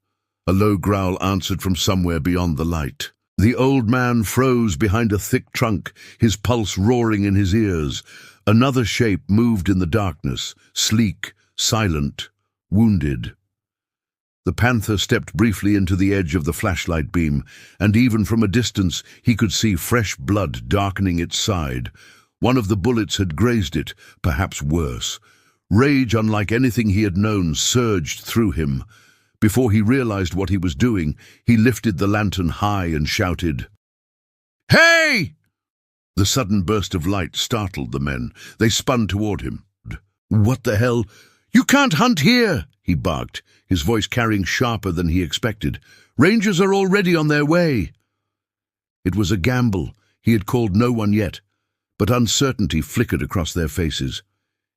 A low growl answered from somewhere beyond the light. The old man froze behind a thick trunk, his pulse roaring in his ears. Another shape moved in the darkness, sleek, silent, wounded. The panther stepped briefly into the edge of the flashlight beam, and even from a distance he could see fresh blood darkening its side. One of the bullets had grazed it, perhaps worse. Rage unlike anything he had known surged through him. Before he realized what he was doing, he lifted the lantern high and shouted, "Hey!" The sudden burst of light startled the men. They spun toward him. "What the hell? You can't hunt here!" he barked, his voice carrying sharper than he expected. "Rangers are already on their way." It was a gamble. He had called no one yet, but uncertainty flickered across their faces.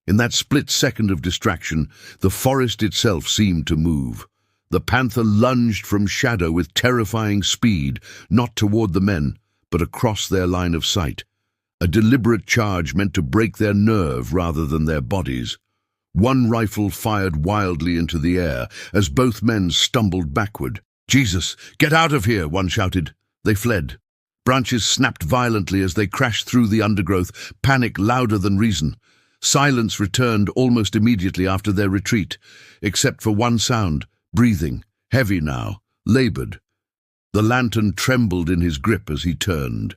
In that split second of distraction, the forest itself seemed to move. The panther lunged from shadow with terrifying speed, not toward the men, but across their line of sight. A deliberate charge meant to break their nerve rather than their bodies. One rifle fired wildly into the air as both men stumbled backward. "Jesus, get out of here!" one shouted. They fled. Branches snapped violently as they crashed through the undergrowth, panic louder than reason. Silence returned almost immediately after their retreat, except for one sound, breathing, heavy now, labored. The lantern trembled in his grip as he turned.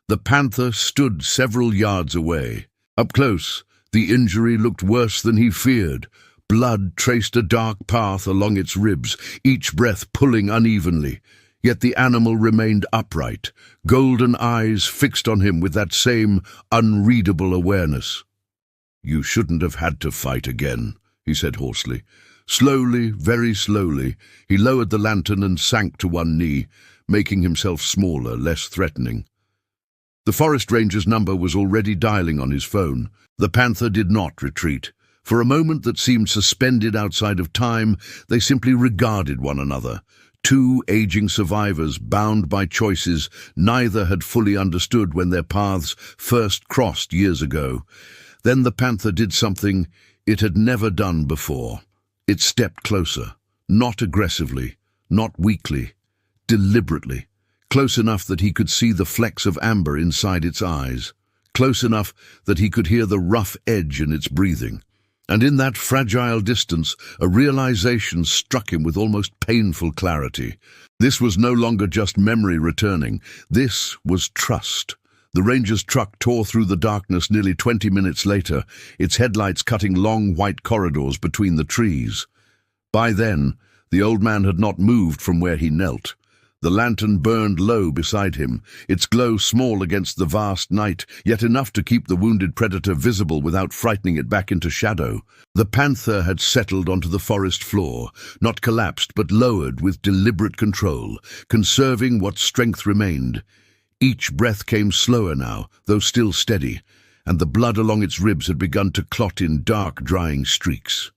The panther stood several yards away. Up close, the injury looked worse than he feared. Blood traced a dark path along its ribs, each breath pulling unevenly. Yet the animal remained upright, golden eyes fixed on him with that same unreadable awareness. "You shouldn't have had to fight again," he said hoarsely. Slowly, very slowly, he lowered the lantern and sank to one knee, making himself smaller, less threatening. The forest ranger's number was already dialing on his phone. The panther did not retreat. For a moment that seemed suspended outside of time, they simply regarded one another. Two aging survivors, bound by choices neither had fully understood when their paths first crossed years ago. Then the panther did something it had never done before. It stepped closer, not aggressively, not weakly, deliberately, close enough that he could see the flecks of amber inside its eyes, close enough that he could hear the rough edge in its breathing. And in that fragile distance, a realization struck him with almost painful clarity. This was no longer just memory returning. This was trust. The ranger's truck tore through the darkness nearly 20 minutes later, its headlights cutting long white corridors between the trees. By then, the old man had not moved from where he knelt. The lantern burned low beside him, its glow small against the vast night, yet enough to keep the wounded predator visible without frightening it back into shadow. The panther had settled onto the forest floor, not collapsed but lowered with deliberate control, conserving what strength remained. Each breath came slower now, though still steady, and the blood along its ribs had begun to clot in dark, drying streaks.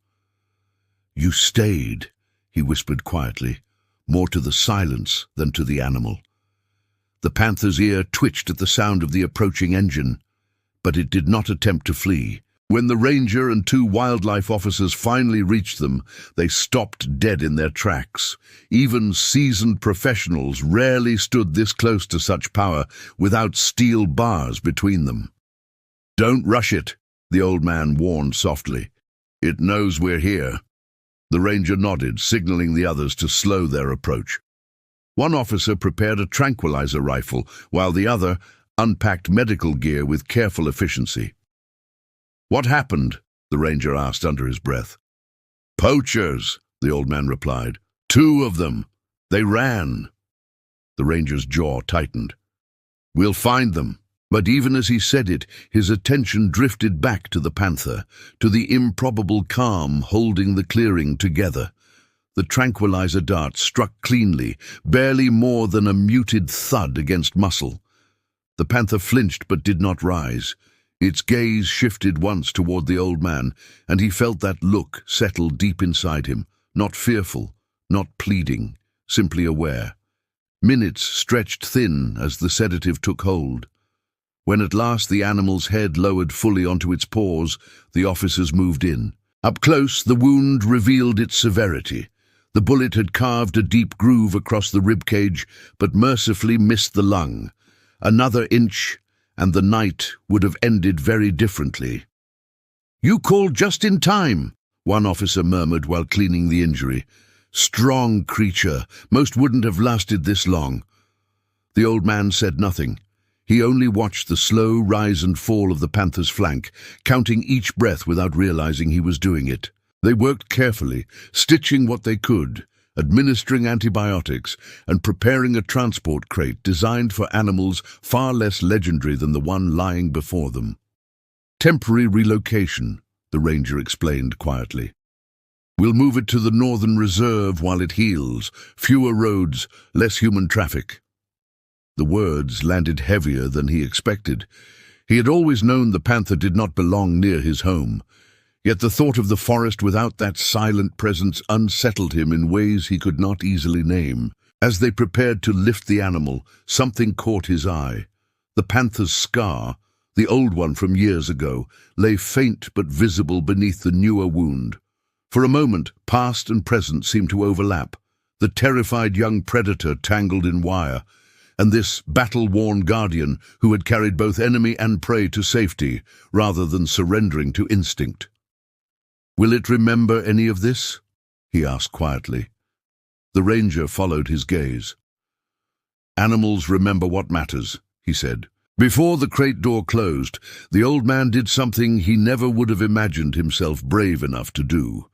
"You stayed," he whispered quietly, more to the silence than to the animal. The panther's ear twitched at the sound of the approaching engine, but it did not attempt to flee. When the ranger and two wildlife officers finally reached them, they stopped dead in their tracks. Even seasoned professionals rarely stood this close to such power without steel bars between them. "Don't rush it," the old man warned softly. "It knows we're here." The ranger nodded, signaling the others to slow their approach. One officer prepared a tranquilizer rifle, while the other unpacked medical gear with careful efficiency. "What happened?" the ranger asked under his breath. "Poachers," the old man replied. "Two of them. They ran." The ranger's jaw tightened. "We'll find them." But even as he said it, his attention drifted back to the panther, to the improbable calm holding the clearing together. The tranquilizer dart struck cleanly, barely more than a muted thud against muscle. The panther flinched but did not rise. Its gaze shifted once toward the old man, and he felt that look settle deep inside him, not fearful, not pleading, simply aware. Minutes stretched thin as the sedative took hold. When at last the animal's head lowered fully onto its paws, the officers moved in. Up close, the wound revealed its severity. The bullet had carved a deep groove across the ribcage, but mercifully missed the lung. Another inch, and the night would have ended very differently. "You called just in time," one officer murmured while cleaning the injury. "Strong creature, most wouldn't have lasted this long." The old man said nothing. He only watched the slow rise and fall of the panther's flank, counting each breath without realizing he was doing it. They worked carefully, stitching what they could, administering antibiotics, and preparing a transport crate designed for animals far less legendary than the one lying before them. "Temporary relocation," the ranger explained quietly. "We'll move it to the northern reserve while it heals. Fewer roads, less human traffic." The words landed heavier than he expected. He had always known the panther did not belong near his home. Yet the thought of the forest without that silent presence unsettled him in ways he could not easily name. As they prepared to lift the animal, something caught his eye. The panther's scar, the old one from years ago, lay faint but visible beneath the newer wound. For a moment, past and present seemed to overlap. The terrified young predator tangled in wire, and this battle-worn guardian who had carried both enemy and prey to safety rather than surrendering to instinct. "Will it remember any of this?" he asked quietly. The ranger followed his gaze. "Animals remember what matters," he said. Before the crate door closed, the old man did something he never would have imagined himself brave enough to do.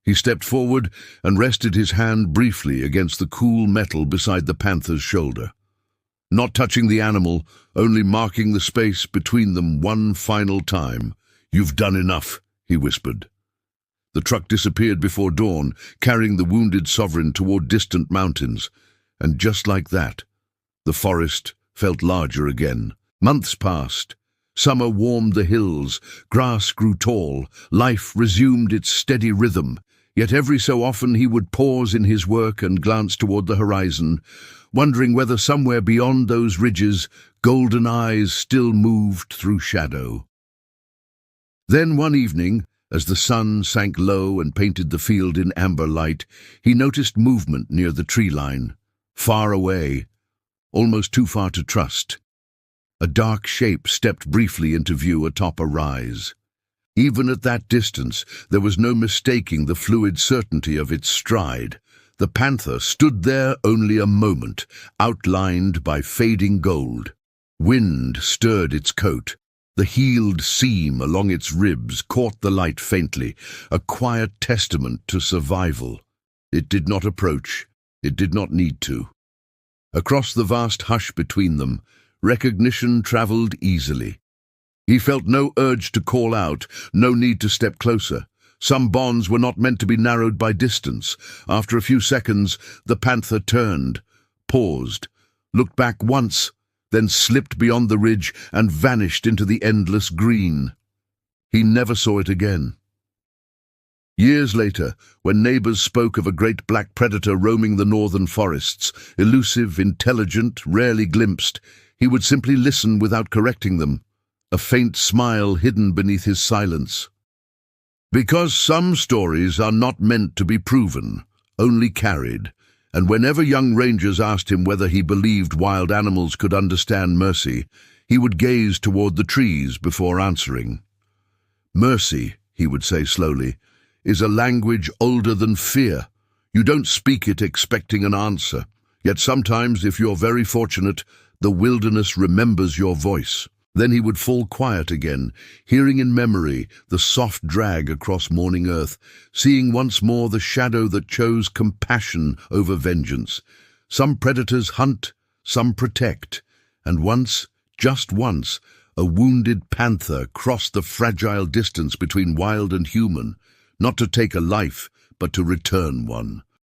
He stepped forward and rested his hand briefly against the cool metal beside the panther's shoulder. Not touching the animal, only marking the space between them one final time. "You've done enough," he whispered. The truck disappeared before dawn, carrying the wounded sovereign toward distant mountains. And just like that, the forest felt larger again. Months passed. Summer warmed the hills, grass grew tall, life resumed its steady rhythm. Yet every so often he would pause in his work and glance toward the horizon, wondering whether somewhere beyond those ridges, golden eyes still moved through shadow. Then one evening, as the sun sank low and painted the field in amber light, he noticed movement near the tree line, far away, almost too far to trust. A dark shape stepped briefly into view atop a rise. Even at that distance, there was no mistaking the fluid certainty of its stride. The panther stood there only a moment, outlined by fading gold. Wind stirred its coat. The healed seam along its ribs caught the light faintly, a quiet testament to survival. It did not approach. It did not need to. Across the vast hush between them, recognition traveled easily. He felt no urge to call out, no need to step closer. Some bonds were not meant to be narrowed by distance. After a few seconds, the panther turned, paused, looked back once, then slipped beyond the ridge and vanished into the endless green. He never saw it again. Years later, when neighbors spoke of a great black predator roaming the northern forests, elusive, intelligent, rarely glimpsed, he would simply listen without correcting them, a faint smile hidden beneath his silence. Because some stories are not meant to be proven, only carried, and whenever young rangers asked him whether he believed wild animals could understand mercy, he would gaze toward the trees before answering. "Mercy," he would say slowly, "is a language older than fear. You don't speak it expecting an answer, yet sometimes, if you're very fortunate, the wilderness remembers your voice." Then he would fall quiet again, hearing in memory the soft drag across morning earth, seeing once more the shadow that chose compassion over vengeance. Some predators hunt, some protect, and once, just once, a wounded panther crossed the fragile distance between wild and human, not to take a life, but to return one.